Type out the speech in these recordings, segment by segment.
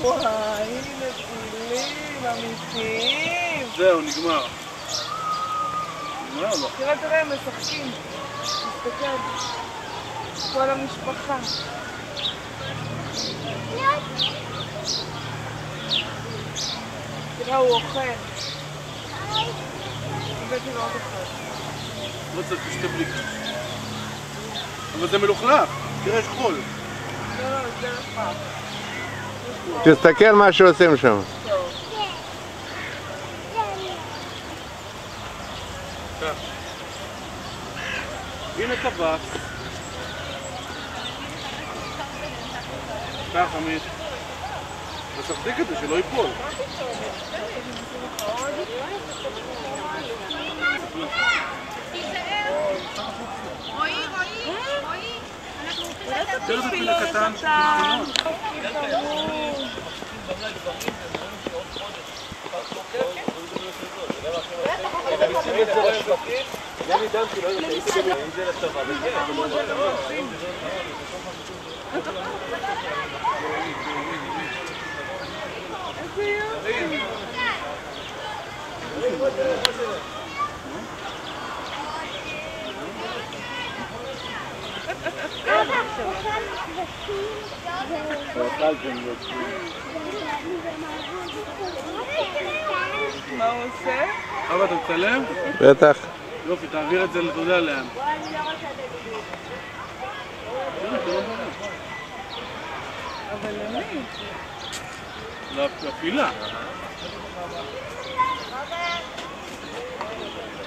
וואי, הנה פילים אמיתיים. זהו, נגמר. נגמר לו. תראה, הם משחקים. תסתכל. כל המשפחה. תראה, הוא אוכל. הבאתי לו עוד אחד. לא צריך שתי בליקה. אבל זה מלוכלך. תראה, יש חול. לא, זה רחב. תסתכל מה שעושים שם. הנה טווס. ככה עמית. תחזיק את זה שלא ייפול. תראה את הפיל הקטן מה הוא עושה? אבא, אתה מצלם? בטח. יופי, תעביר את זה אתה יודע לאן. אבל למי? לפילה.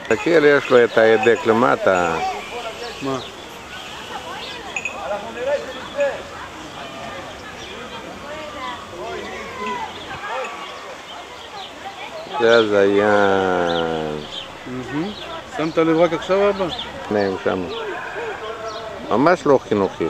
תסתכל, יש לו את ההדק למטה. מה? זה הזיין. שמת לב רק עכשיו, אבא? נעים שם. ממש לא חינוכי.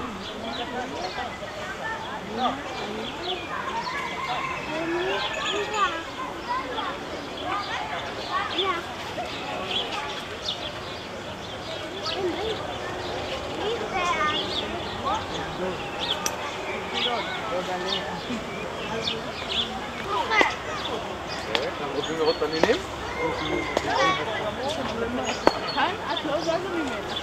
רוצים לראות תנינים? כאן את לא זזה ממנה.